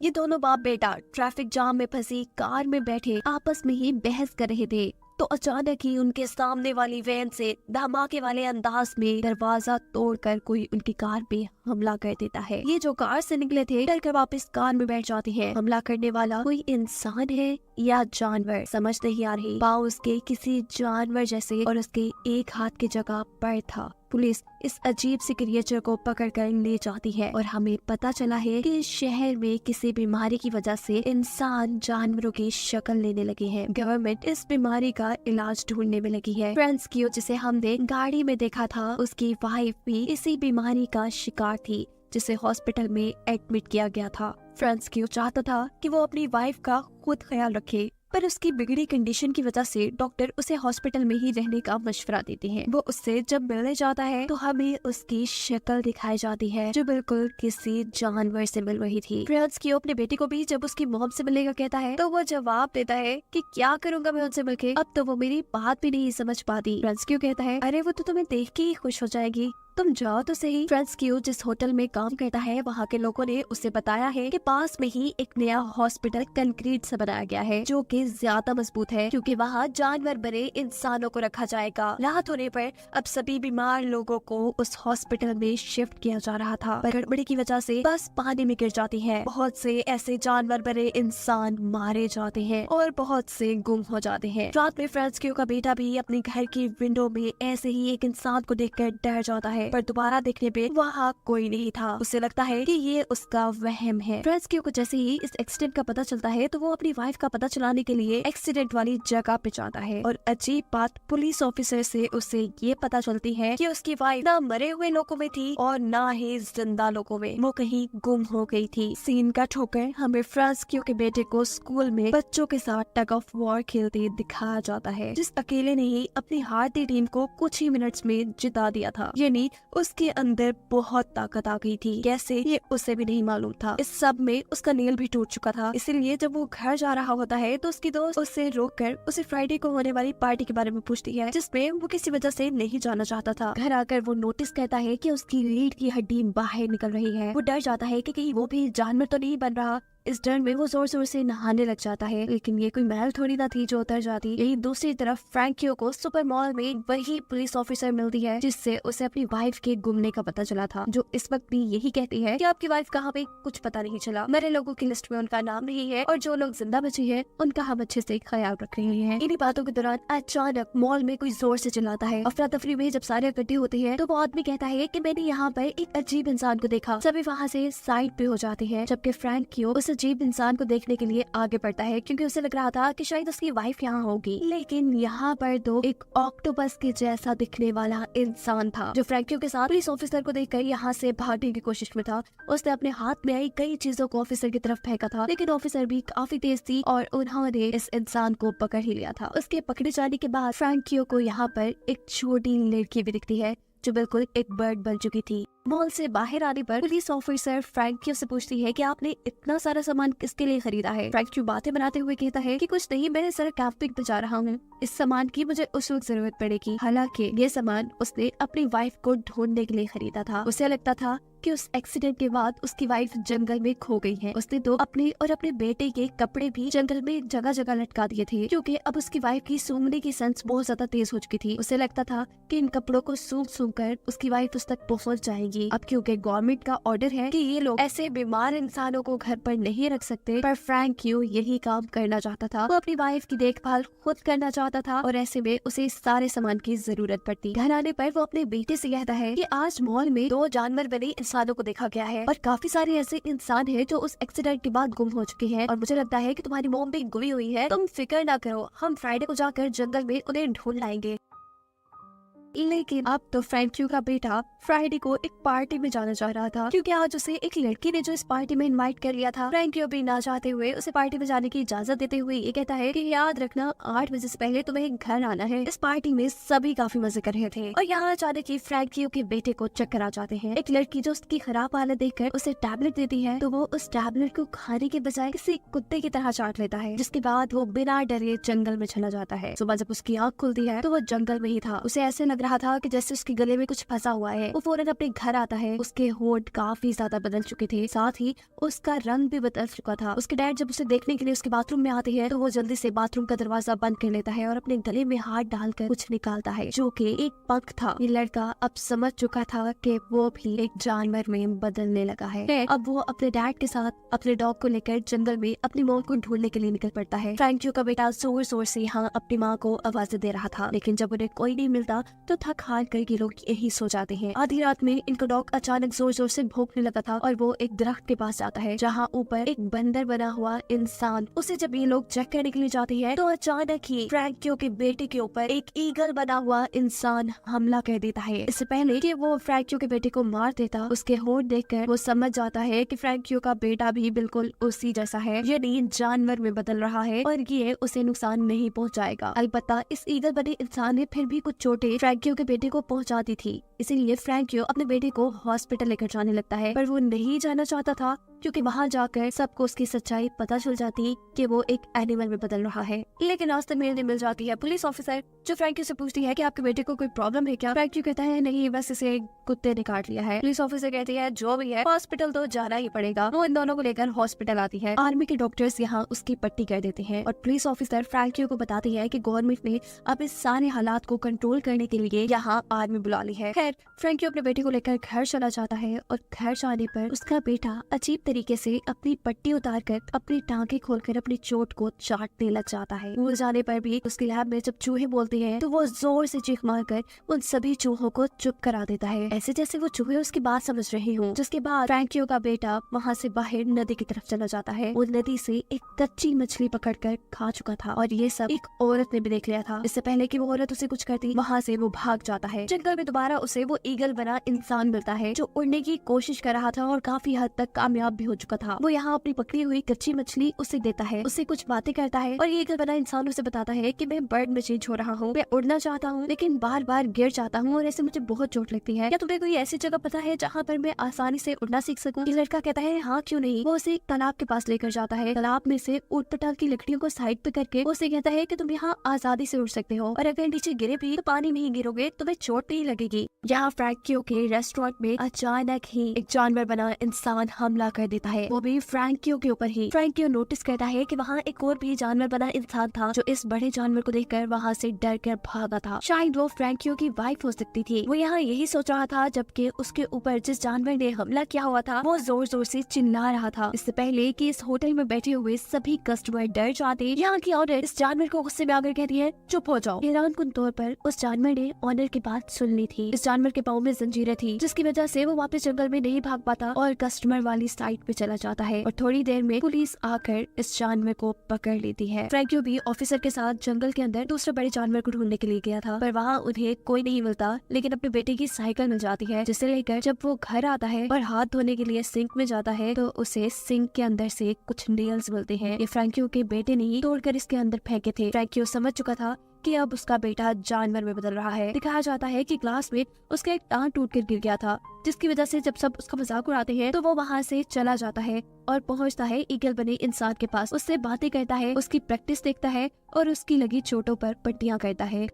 ये दोनों बाप बेटा ट्रैफिक जाम में फंसी कार में बैठे आपस में ही बहस कर रहे थे तो अचानक ही उनके सामने वाली वैन से धमाके वाले अंदाज में दरवाजा तोड़कर कोई उनकी कार पे हमला कर देता है। ये जो कार से निकले थे डर कर वापस कार में बैठ जाते हैं। हमला करने वाला कोई इंसान है या जानवर समझ नहीं आ रही। पाँव उसके किसी जानवर जैसे और उसके एक हाथ की जगह पैर था। पुलिस इस अजीब सी क्रिएचर को पकड़ कर ले जाती है और हमें पता चला है कि इस शहर में किसी बीमारी की वजह से इंसान जानवरों की शक्ल लेने लगे हैं। गवर्नमेंट इस बीमारी का इलाज ढूंढने में लगी है। फ्रांस्कियो जिसे हमने गाड़ी में देखा था उसकी वाइफ भी इसी बीमारी का शिकार थी जिसे हॉस्पिटल में एडमिट किया गया था। फ्रांस्कियो चाहता था कि वो अपनी वाइफ का खुद ख्याल रखे पर उसकी बिगड़ी कंडीशन की वजह से डॉक्टर उसे हॉस्पिटल में ही रहने का मशवरा देते हैं। वो उससे जब मिलने जाता है तो हमें उसकी शक्ल दिखाई जाती है जो बिल्कुल किसी जानवर से मिल रही थी। फ्रांस्कियो अपने बेटे को भी जब उसकी मॉम से मिलने का कहता है तो वो जवाब देता है कि क्या करूंगा मैं उनसे मिलके, अब तो वो मेरी बात भी नहीं समझ पाती। फ्रांस्कियो कहता है अरे वो तो तुम्हें देख के ही खुश हो जाएगी, तुम जाओ तो सही। फ्रांस्कियो जिस होटल में काम करता है वहाँ के लोगों ने उसे बताया है कि पास में ही एक नया हॉस्पिटल कंक्रीट से बनाया गया है जो कि ज्यादा मजबूत है क्योंकि वहाँ जानवर बने इंसानों को रखा जाएगा। राहत होने पर अब सभी बीमार लोगों को उस हॉस्पिटल में शिफ्ट किया जा रहा था पर गड़बड़ी की वजह से बस पानी में गिर जाती है। बहुत से ऐसे जानवर बने इंसान मारे जाते हैं और बहुत से गुम हो जाते हैं। रात में फ्रांस्कियो का बेटा भी अपने घर की विंडो में ऐसे ही एक इंसान को देखकर डर जाता है पर दोबारा देखने पे वहाँ कोई नहीं था। उसे लगता है कि ये उसका वहम है। फ्रांस्कियो को जैसे ही इस एक्सीडेंट का पता चलता है तो वो अपनी वाइफ का पता चलाने के लिए एक्सीडेंट वाली जगह पे जाता है और अजीब बात पुलिस ऑफिसर से उसे ये पता चलती है कि उसकी वाइफ ना मरे हुए लोगों में थी और ना ही जिंदा लोगों में, वो कहीं गुम हो गई थी। सीन कट होकर हमें फ्रांस्कियो के बेटे को स्कूल में बच्चों के साथ टग ऑफ वॉर खेलते दिखाया जाता है जिस अकेले ने ही अपनी हारती टीम को कुछ ही मिनट्स में जिता दिया था। यानी उसके अंदर बहुत ताकत आ गई थी, कैसे ये उसे भी नहीं मालूम था। इस सब में उसका नेल भी टूट चुका था, इसीलिए जब वो घर जा रहा होता है तो उसकी दोस्त उसे रोककर उसे फ्राइडे को होने वाली पार्टी के बारे में पूछती है जिसमें वो किसी वजह से नहीं जाना चाहता था। घर आकर वो नोटिस करता है कि उसकी रीढ़ की हड्डी बाहर निकल रही है। वो डर जाता है कि कहीं वो भी जानवर तो नहीं बन रहा। इस डर में वो जोर जोर से नहाने लग जाता है लेकिन ये कोई महल थोड़ी ना थी जो उतर जाती। यही दूसरी तरफ फ्रैंकियो को सुपर मॉल में वही पुलिस ऑफिसर मिलती है जिससे उसे अपनी वाइफ के गुमने का पता चला था, जो इस वक्त भी यही कहती है कि आपकी वाइफ कहाँ पे कुछ पता नहीं चला, मरे लोगों की लिस्ट में उनका नाम नहीं है और जो लोग जिंदा बचे हैं उनका हम अच्छे से ख्याल रख रहे हैं। इन्हीं बातों के दौरान अचानक मॉल में कोई जोर से चिल्लाता है। अफरा तफरी में जब सारे इकट्ठे होते हैं तो वो आदमी कहता है कि मैंने यहाँ पर एक अजीब इंसान को देखा। सभी वहाँ से साइड पे हो जाते हैं जबकि फ्रैंकियो उस अजीब इंसान को देखने के लिए आगे बढ़ता है क्योंकि उसे लग रहा था कि शायद उसकी वाइफ यहाँ होगी। लेकिन यहाँ पर तो एक ऑक्टोपस के जैसा दिखने वाला इंसान था जो फ्रैंकियो के साथ पुलिस ऑफिसर को देखकर यहाँ से भागने की कोशिश में था। उसने अपने हाथ में आई कई चीजों को ऑफिसर की तरफ फेंका था लेकिन ऑफिसर भी काफी तेज थी और उन्होंने इस इंसान को पकड़ ही लिया था। उसके पकड़े जाने के बाद फ्रैंकियो को यहाँ पर एक छोटी लड़की भी दिखती है जो बिल्कुल एक बर्ड बन चुकी थी। मॉल से बाहर आने पर पुलिस ऑफिसर फ्रैंकियो से पूछती है कि आपने इतना सारा सामान किसके लिए खरीदा है। फ्रैंकियो बातें बनाते हुए कहता है कि कुछ नहीं, मैं सर कैंपिंग पे जा रहा हूँ, इस सामान की मुझे उस वक्त जरूरत पड़ेगी। हालांकि ये सामान उसने अपनी वाइफ को ढूंढने के लिए खरीदा था। उसे लगता था कि उस एक्सीडेंट के बाद उसकी वाइफ जंगल में खो गई है। उसने तो अपने और अपने बेटे के कपड़े भी जंगल में जगह जगह लटका दिए थे क्योंकि अब उसकी वाइफ की सूंघने की सेंस बहुत ज्यादा तेज हो चुकी थी। उसे लगता था कि इन कपड़ों को सूंघ सूंघ कर उसकी वाइफ उस तक पहुंच जाएगी। अब क्योंकि गवर्नमेंट का ऑर्डर है कि ये लोग ऐसे बीमार इंसानों को घर पर नहीं रख सकते, पर फ्रैंकियो यही काम करना चाहता था। वो अपनी वाइफ की देखभाल खुद करना चाहता था और ऐसे में उसे सारे सामान की जरूरत पड़ती। घर आने पर वो अपने बेटे से कहता है कि आज मॉल में 2 जानवर बने इंसानों को देखा गया है और काफी सारे ऐसे इंसान हैं जो उस एक्सीडेंट के बाद गुम हो चुके हैं और मुझे लगता है कि तुम्हारी मॉम भी गुमी हुई है। तुम फिक्र ना करो, हम फ्राइडे को जाकर जंगल में उन्हें ढूंढ लाएंगे। लेकिन अब तो फ्रैंकियो का बेटा फ्राइडे को एक पार्टी में जाना चाह रहा था क्योंकि आज उसे एक लड़की ने जो इस पार्टी में इनवाइट कर लिया था। फ्रैंकियो भी ना चाहते हुए उसे पार्टी में जाने की इजाजत देते हुए ये कहता है कि याद रखना 8 बजे से पहले तुम्हें घर आना है। इस पार्टी में सभी काफी मजे कर रहे थे और यहाँ अचानक ही फ्रैंकियो के बेटे को चक्कर आ जाते हैं। एक लड़की जो उसकी खराब हालत देखकर उसे टैबलेट देती है तो वो उस टैबलेट को खाने के बजाय किसी कुत्ते की तरह चाट लेता है, जिसके बाद वो बिना डरे जंगल में चला जाता है। सुबह जब उसकी आँख खुलती है तो वो जंगल में ही था। उसे ऐसे लग लग रहा था कि जैसे उसके गले में कुछ फंसा हुआ है। वो फौरन अपने घर आता है। उसके होंठ काफी ज्यादा बदल चुके थे, साथ ही उसका रंग भी बदल चुका था। उसके डैड जब उसे देखने के लिए उसके बाथरूम में आते हैं तो वो जल्दी से बाथरूम का दरवाजा बंद कर लेता है और अपने गले में हाथ डालकर कुछ निकालता है जो कि एक पंख था। ये लड़का अब समझ चुका था कि वो भी एक जानवर में बदलने लगा है। अब वो अपने डैड के साथ अपने डॉग को लेकर जंगल में अपनी मॉम को ढूंढने के लिए निकल पड़ता है। फ्रैंकियो का बेटा जोर जोर से यहाँ अपनी माँ को आवाज़ें दे रहा था, लेकिन जब उन्हें कोई नहीं मिलता तो थक हार कर ये लोग यही सो जाते हैं। आधी रात में इनका डॉग अचानक जोर जोर से भौंकने लगा था और वो एक दरख्त के पास जाता है जहाँ ऊपर एक बंदर बना हुआ इंसान। उसे जब ये लोग चेक करने के लिए जाते हैं तो अचानक ही फ्रैंकियो के बेटे के ऊपर एक ईगल बना हुआ इंसान हमला कर देता है। इससे पहले कि वो फ्रैंकियो के बेटे को मार देता, उसके होंठ देखकर वो समझ जाता है कि फ्रैंकियो का बेटा भी बिल्कुल उसी जैसा है, यानी जानवर में बदल रहा है और ये उसे नुकसान नहीं पहुंचाएगा। अलबत्ता इस ईगल बने इंसान ने फिर भी कुछ चोटें फ्रैंकियो के बेटे को पहुंचा दी थी, इसीलिए फ्रैंकियो अपने बेटे को हॉस्पिटल लेकर जाने लगता है। पर वो नहीं जाना चाहता था क्योंकि वहाँ जाकर सबको उसकी सच्चाई पता चल जाती कि वो एक एनिमल में बदल रहा है। लेकिन रास्ते में मिल जाती है पुलिस ऑफिसर जो फ्रैंकियो से पूछती है कि आपके बेटे को कोई प्रॉब्लम है क्या। फ्रैंकियो कहता है नहीं, बस इसे कुत्ते ने काट लिया है। पुलिस ऑफिसर कहती है जो भी है हॉस्पिटल तो जाना ही पड़ेगा। वो इन दोनों को लेकर हॉस्पिटल आती है। आर्मी के डॉक्टर्स यहाँ उसकी पट्टी कर देते हैं और पुलिस ऑफिसर फ्रैंकियो को बताती है कि गवर्नमेंट ने अब इस सारे हालात को कंट्रोल करने के लिए यहाँ आर्मी बुला ली है। खैर फ्रैंकियो अपने बेटे को लेकर घर चला जाता है और घर जाने पर उसका बेटा अजीब तरीके से अपनी पट्टी उतारकर अपनी टांगे खोलकर अपनी चोट को चाटने लग जाता है। भूल जाने पर भी उसकी लैब में जब चूहे बोलते हैं तो वो जोर से चीख मारकर उन सभी चूहों को चुप करा देता है, ऐसे जैसे वो चूहे उसकी बात समझ रहे हों। जिसके बाद फ्रैंकियो का बेटा वहाँ से बाहर नदी की तरफ चला जाता है। वो नदी से एक कच्ची मछली पकड़कर खा चुका था और ये सब एक औरत ने भी देख लिया था। इससे पहले कि वो औरत उसे कुछ करती, वहाँ से वो भाग जाता है। जंगल में दोबारा उसे वो ईगल बना इंसान मिलता है जो उड़ने की कोशिश कर रहा था और काफी हद तक कामयाब भी हो चुका था। वो यहाँ अपनी पकड़ी हुई कच्ची मछली उसे देता है, उससे कुछ बातें करता है और ये ईगल बना इंसान उसे बताता है कि मैं बर्ड में चेंज हो रहा हूँ, मैं उड़ना चाहता हूँ लेकिन बार बार गिर जाता हूँ और ऐसे मुझे बहुत चोट लगती है। क्या तुम्हें कोई ऐसी जगह पता है जहाँ पर मैं आसानी से उड़ना सीख सकूँ? ये लड़का कहता है हाँ क्यों नहीं। वो उसे एक तालाब के पास लेकर जाता है। तालाब में से ऊट-पटांग की लकड़ियों को साइड पे करके उसे कहता है कि तुम यहाँ आजादी से उड़ सकते हो और अगर नीचे गिरे भी तो पानी में ही गिरोगे, तुम्हें चोट नहीं लगेगी। यहाँ फ्रैंकियो के रेस्टोरेंट में अचानक ही एक जानवर बना इंसान हमला कर देता है, वो भी फ्रैंकियो के ऊपर ही। फ्रैंकियो नोटिस करता है कि वहाँ एक और भी जानवर बना इंसान था जो इस बड़े जानवर को देखकर वहाँ से डर कर भागा था। शायद वो फ्रैंकियो की वाइफ हो सकती थी। वो यहाँ यही सोच रहा था जबकि उसके ऊपर जिस जानवर ने हमला किया हुआ था वो जोर जोर से चिल्ला रहा था। इससे पहले कि इस होटल में बैठे हुए सभी कस्टमर डर जाते, यहाँ की ऑनर इस जानवर को गुस्से में आकर कहती है चुप हो जाओ। हैरानकुन तौर पर उस जानवर ने ऑनर की बात सुन ली थी। इस जानवर के पाँव में जंजीरें थी जिसकी वजह से वो वापस जंगल में नहीं भाग पाता और कस्टमर वाली साइड पे चला जाता है और थोड़ी देर में पुलिस आकर इस जानवर को पकड़ लेती है। फ्रैंकियो भी ऑफिसर के साथ जंगल के अंदर दूसरे बड़े जानवर को ढूंढने के लिए गया था, पर वहाँ उन्हें कोई नहीं मिलता, लेकिन अपने बेटे की साइकिल मिल जाती है जिसे लेकर जब वो घर आता है और हाथ धोने के लिए सिंक में जाता है तो उसे सिंक के अंदर से कुछ नेल्स मिलते हैं। ये फ्रैंकियो के बेटे ने ही तोड़कर इसके अंदर फेंके थे। फ्रैंकियो समझ चुका था कि अब उसका बेटा जानवर में बदल रहा है। दिखाया जाता है कि क्लास में उसका एक टांग टूटकर गिर गया था जिसकी वजह से जब सब उसका मजाक उड़ाते हैं तो वो वहाँ से चला जाता है और पहुँचता है ईगल बने इंसान के पास। उससे बातें करता है, उसकी प्रैक्टिस देखता है और उसकी लगी चोटों पर पट्टियां करता है।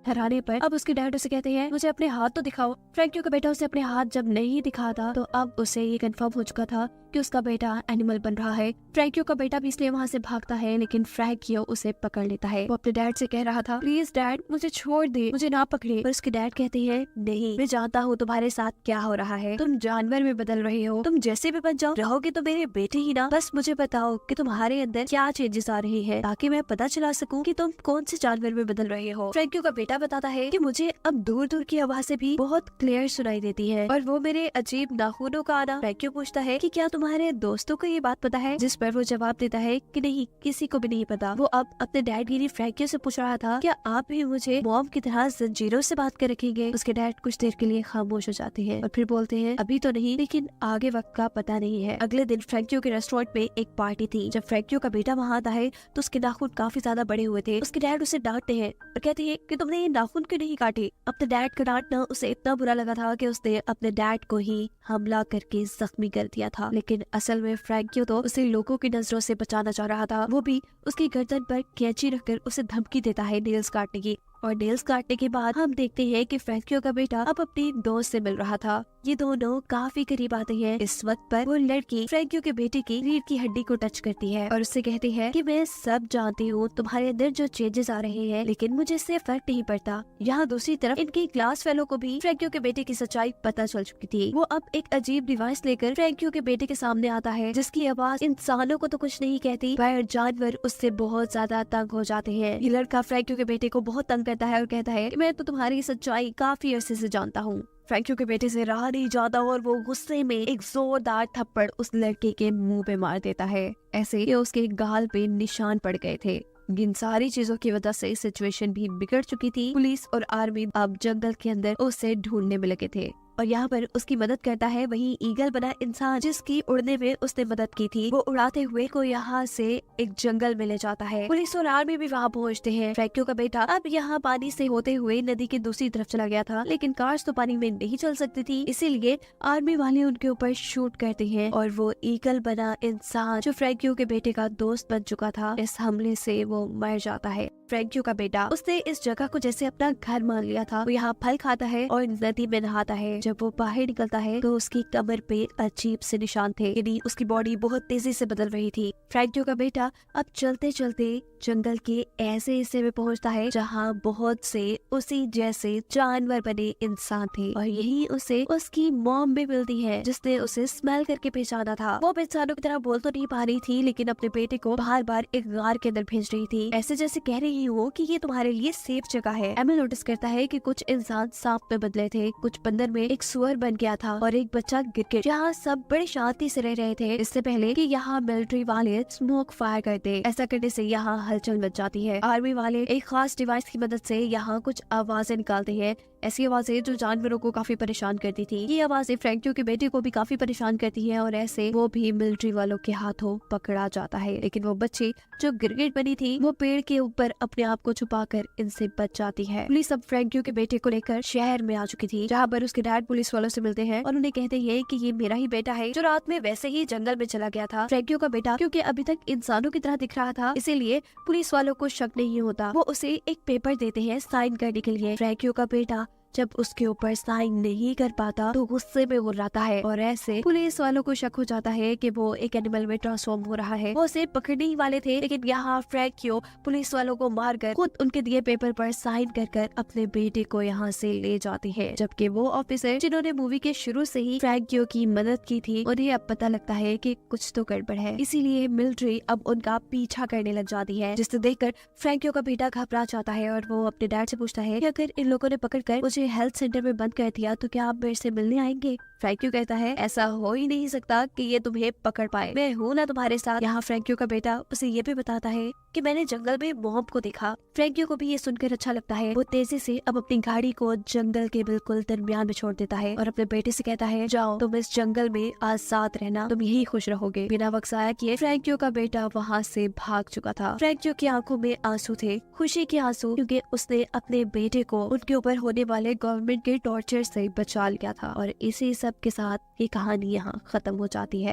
हराने पर अब उसके डैड उसे कहते हैं मुझे अपने हाथ तो दिखाओ। फ्रैंकियो का बेटा उसे अपने हाथ जब नहीं दिखाता तो अब उसे ये कंफर्म हो चुका था कि उसका बेटा एनिमल बन रहा है। फ्रैंकियो का बेटा भी इसलिए वहाँ से भागता है लेकिन फ्रैंकियो उसे पकड़ लेता है। वो अपने डैड से कह रहा था प्लीज डैड मुझे छोड़ दे, मुझे ना पकड़े। पर उसके डैड कहते हैं नहीं, मैं जानता हूँ तुम्हारे साथ क्या हो रहा है, तुम जानवर में बदल रहे हो, तुम जैसे भी बन जाओ रहोगे तो मेरे बेटे ही ना। बस मुझे बताओ कि तुम्हारे अंदर क्या चेंजेस आ रहे हैं ताकि मैं पता चला सकूँ कि तुम कौन से जानवर में बदल रहे हो। फ्रैंकियो का बेटा बताता है कि मुझे अब दूर दूर की आवाजें भी बहुत क्लियर सुनाई देती है और वो मेरे अजीब नाखूनों का आना। फ्रैंकियो पूछता है कि क्या तुम्हारे दोस्तों को ये बात पता है, जिस पर वो जवाब देता है कि नहीं, किसी को भी नहीं पता। वो अब अपने डैड गिरी फ्रैंकियो से पूछ रहा था क्या आप भी मुझे मॉम की तरह जंजीरों से बात कर रखेंगे। उसके डैड कुछ देर के लिए खामोश हो जाते हैं और फिर बोलते हैं अभी तो नहीं, लेकिन आगे वक्त का पता नहीं है। अगले दिन फ्रैंकियो के रेस्टोरेंट में एक पार्टी थी। जब फ्रैंकियो का बेटा वहाँ आता है तो उसके नाखून काफी ज्यादा बड़े हुए थे। उसके डैड उसे डांटते हैं और कहते हैं कि तुमने ये नाखून क्यों नहीं काटे। अपने डैड का डांटना उसे इतना बुरा लगा था कि उसने अपने डैड को ही हमला करके जख्मी कर दिया था। लेकिन असल में फ्रैंकियो तो उसे लोगों की नजरों से बचाना चाह रहा था। वो भी उसकी गर्दन पर कैंची रखकर उसे धमकी देता है नेल्स काटने की। और नेल्स काटने के बाद हम देखते हैं कि फ्रैंकियो का बेटा अब अपनी दोस्त से मिल रहा था। ये दोनों काफी करीब आते हैं। इस वक्त पर वो लड़की फ्रैंकियो के बेटे की रीढ़ की हड्डी को टच करती है और उससे कहती है कि मैं सब जानती हूँ तुम्हारे अंदर जो चेंजेस आ रहे हैं, लेकिन मुझे इससे फर्क नहीं पड़ता। यहाँ दूसरी तरफ इनकी क्लास फेलो को भी फ्रैंकियो के बेटे की सच्चाई पता चल चुकी थी। वो अब एक अजीब डिवाइस लेकर फ्रैंकियो के बेटे के सामने आता है, जिसकी आवाज इंसानों को तो कुछ नहीं कहती, पर जानवर उससे बहुत ज्यादा तंग हो जाते हैं। ये लड़का फ्रैंकियो के बेटे को बहुत तंग करता है और कहता है कि मैं तो तुम्हारी सच्चाई काफी अरसे से जानता हूँ। फ्रैंकियो के बेटे से रहा नहीं जाता और वो गुस्से में एक जोरदार थप्पड़ उस लड़के के मुंह पे मार देता है, ऐसे कि उसके गाल पे निशान पड़ गए थे। इन सारी चीजों की वजह से सिचुएशन भी बिगड़ चुकी थी। पुलिस और आर्मी अब जंगल के अंदर उसे ढूंढने में लगे थे और यहाँ पर उसकी मदद करता है वही ईगल बना इंसान जिसकी उड़ने में उसने मदद की थी। वो उड़ाते हुए को यहाँ से एक जंगल में ले जाता है। पुलिस और आर्मी भी वहाँ पहुँचते हैं। फ्रैंकियो का बेटा अब यहाँ पानी से होते हुए नदी के दूसरी तरफ चला गया था, लेकिन कार्स तो पानी में नहीं चल सकती थी, इसीलिए आर्मी वाले उनके ऊपर शूट करते हैं और वो ईगल बना इंसान जो फ्रैंकियो के बेटे का दोस्त बन चुका था, इस हमले से वो मर जाता है। फ्रैंकियो का बेटा उसने इस जगह को जैसे अपना घर मान लिया था। वो यहाँ फल खाता है और नदी में नहाता है। जब वो बाहर निकलता है तो उसकी कमर पे अजीब से निशान थे, यानी उसकी बॉडी बहुत तेजी से बदल रही थी। फ्रैंकियो का बेटा अब चलते चलते जंगल के ऐसे हिस्से में पहुंचता है जहाँ बहुत से उसी जैसे जानवर बने इंसान थे और यही उसे उसकी मॉम भी मिलती है, जिसने उसे स्मेल करके पहचाना था। वो इंसानों की तरह बोल तो नहीं पा रही थी, लेकिन अपने बेटे को बार बार एक गार के अंदर भेज रही थी, ऐसे जैसे कह रही हो कि ये तुम्हारे लिए सेफ जगह है। एमिल नोटिस करता है कि कुछ इंसान सांप में बदले थे, कुछ बंदर में एक सुअर बन गया था और एक बच्चा गिरगिट। यहाँ सब बड़े शांति से रह रहे थे इससे पहले कि यहाँ मिलिट्री वाले स्मोक फायर करते। ऐसा करने से यहाँ हलचल मच जाती है। आर्मी वाले एक खास डिवाइस की मदद से यहाँ कुछ आवाजें निकालते हैं, ऐसी आवाजें जो जानवरों को काफी परेशान करती थी। ये आवाजें फ्रैंकियो के बेटे को भी काफी परेशान करती है और ऐसे वो भी मिलिट्री वालों के हाथों पकड़ा जाता है। लेकिन वो बच्ची जो गिरगिट बनी थी वो पेड़ के ऊपर अपने आप को छुपाकर इनसे बच जाती है। पुलिस अब फ्रैंकियो के बेटे को लेकर शहर में आ चुकी थी, जहाँ पर उसके डैड पुलिस वालों से मिलते हैं और उन्हें कहते हैं कि ये मेरा ही बेटा है जो रात में वैसे ही जंगल में चला गया था। फ्रैंकियो का बेटा क्योंकि अभी तक इंसानों की तरह दिख रहा था, इसीलिए पुलिस वालों को शक नहीं होता। वो उसे एक पेपर देते हैं साइन करने के लिए। फ्रैंकियो का बेटा जब उसके ऊपर साइन नहीं कर पाता तो गुस्से में गुर्राता है और ऐसे पुलिस वालों को शक हो जाता है कि वो एक एनिमल में ट्रांसफॉर्म हो रहा है। वो उसे पकड़ने ही वाले थे, लेकिन यहाँ फ्रैंकियो पुलिस वालों को मारकर खुद उनके दिए पेपर पर साइन कर अपने बेटे को यहाँ से ले जाती है। जबकि वो ऑफिसर जिन्होंने मूवी के शुरू से ही फ्रैंकियो की मदद की थी, उन्हें अब पता लगता है कि कुछ तो गड़बड़ है, इसीलिए मिलिट्री अब उनका पीछा करने लग जाती है, जिसे देखकर फ्रैंकियो का बेटा घबरा जाता है और वो अपने डैड से पूछता है कि अगर इन लोगों ने पकड़कर मुझे हेल्थ सेंटर में बंद कर दिया तो क्या आप मेरे से मिलने आएंगे। फ्रैंकियो कहता है ऐसा हो ही नहीं सकता कि ये तुम्हें पकड़ पाए, मैं हूँ ना तुम्हारे साथ। यहाँ फ्रैंकियो का बेटा उसे ये भी बताता है कि मैंने जंगल में मॉम को देखा। फ्रैंकियो को भी ये सुनकर अच्छा लगता है। वो तेजी से अब अपनी गाड़ी को जंगल के बिल्कुल दरमियान में छोड़ देता है और अपने बेटे से कहता है जाओ तुम इस जंगल में आजाद रहना, तुम यही खुश रहोगे। बिना वक्त जाया किए फ्रैंकियो का बेटा वहाँ से भाग चुका था। फ्रैंकियो की आंखों में आंसू थे, खुशी के आंसू, क्योंकि उसने अपने बेटे को उनके ऊपर होने वाले गवर्नमेंट के टॉर्चर से बचा लिया था। और इसी सब के साथ ये कहानी यहाँ खत्म हो जाती है।